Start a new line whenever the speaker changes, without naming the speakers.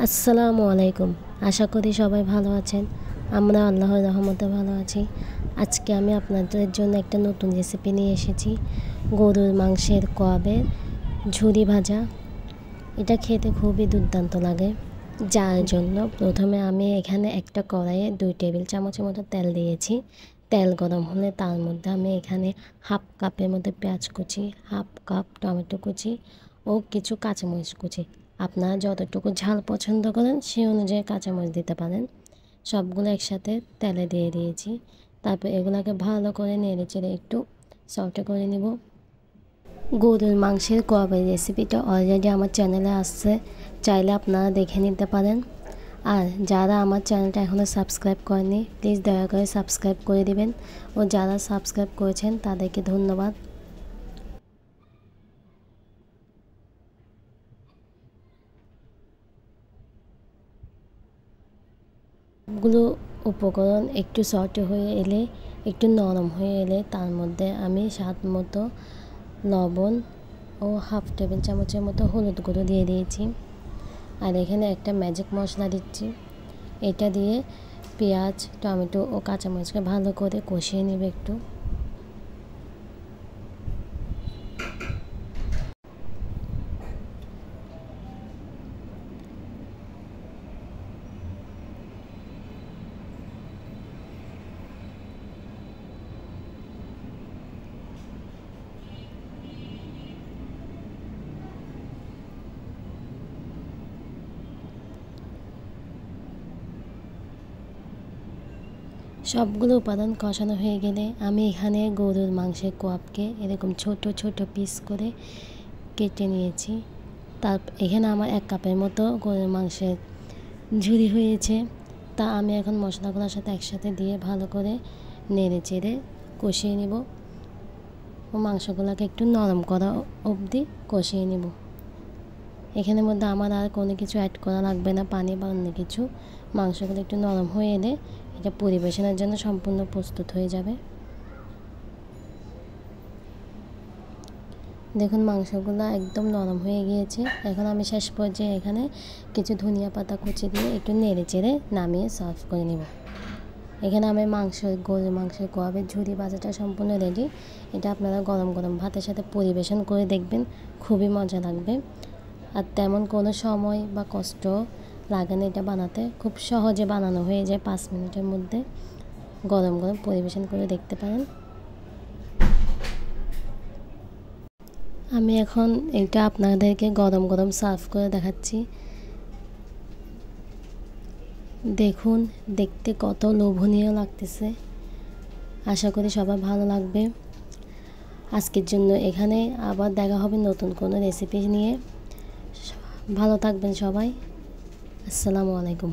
আসসালামু আলাইকুম। আশা করি সবাই ভালো আছেন। আমরা আল্লাহর রহমতে ভালো আছি। আজকে আমি আপনাদের জন্য একটা নতুন রেসিপি নিয়ে এসেছি, গরুর মাংসের কোয়াবের ঝুরি ভাজা। এটা খেতে খুবই দুর্দান্ত লাগে। যার জন্য প্রথমে আমি এখানে একটা কড়াইয়ে 2 টেবিল চামচের মতো তেল দিয়েছি। তেল গরম হলে তার মধ্যে আমি এখানে হাফ কাপের মধ্যে পেঁয়াজ কুচি, হাফ কাপ টমেটো কুচি ও কিছু কাঁচামরিচ কুচি, আপনারা যতটুকু ঝাল পছন্দ করেন সেই অনুযায়ী কাঁচামরিচ দিতে পারেন। সবগুলো একসাথে তেলে দিয়ে দিয়েছি। তারপর এগুলোকে ভালো করে নেড়েচেড়ে একটু সফট করে নিব। গরুর মাংসের কোয়াবের রেসিপিটা অলরেডি আমার চ্যানেলে আসছে, চাইলে আপনারা দেখে নিতে পারেন। আর যারা আমার চ্যানেলটা এখনও সাবস্ক্রাইব করেনি, প্লিজ দয়া করে সাবস্ক্রাইব করে দিবেন। ও যারা সাবস্ক্রাইব করেছেন তাদেরকে ধন্যবাদ। সবগুলো উপকরণ একটু সফট হয়ে এলে, একটু নরম হয়ে এলে তার মধ্যে আমি স্বাদ মতো লবণ ও হাফ টেবিল চামচের মতো হলুদ গুঁড়ো দিয়ে দিয়েছি। আর এখানে একটা ম্যাজিক মশলা দিচ্ছি। এটা দিয়ে পেঁয়াজ, টমেটো ও কাঁচামরিচকে ভালো করে কষিয়ে নেবে একটু। সবগুলো উপাদান কষানো হয়ে গেলে আমি এখানে গরুর মাংসের কোয়াবকে এরকম ছোট ছোট পিস করে কেটে নিয়েছি। এখানে আমার 1 কাপের মতো গরুর মাংসের ঝুরি হয়েছে। তা আমি এখন মশলাগুলোর সাথে একসাথে দিয়ে ভালো করে নেড়ে চেড়ে কষিয়ে নেব ও মাংসগুলোকে একটু নরম করা অবধি কষিয়ে নেব। এখানের মধ্যে আমার আর কোনো কিছু অ্যাড করা লাগবে না, পানি বা অন্য কিছু। মাংসগুলো একটু নরম হয়ে এলে এটা পরিবেশনের জন্য সম্পূর্ণ প্রস্তুত হয়ে যাবে। দেখুন মাংসগুলো একদম নরম হয়ে গিয়েছে। এখন আমি শেষ পর্যায়ে এখানে কিছু ধনিয়া পাতা কুচি দিয়ে একটু নেড়ে চেড়ে নামিয়ে সার্ভ করে নেব। এখানে আমি গরুর মাংসের কোয়াবের ঝুরি ভাজাটা সম্পূর্ণ রেডি। এটা আপনারা গরম গরম ভাতের সাথে পরিবেশন করে দেখবেন, খুবই মজা লাগবে। আর তেমন কোনো সময় বা কষ্ট লাগে না এটা বানাতে, খুব সহজে বানানো হয়ে যায় 5 মিনিটের মধ্যে। গরম গরম পরিবেশন করে দেখতে পারেন। আমি এখন এটা আপনাদেরকে গরম গরম সার্ভ করে দেখাচ্ছি। দেখুন দেখতে কত লোভনীয় লাগতেছে। আশা করি সবার ভালো লাগবে। আজকের জন্য এখানে আবার দেখা হবে নতুন কোনো রেসিপি নিয়ে। ভালো থাকবেন সবাই। আসসালামু আলাইকুম।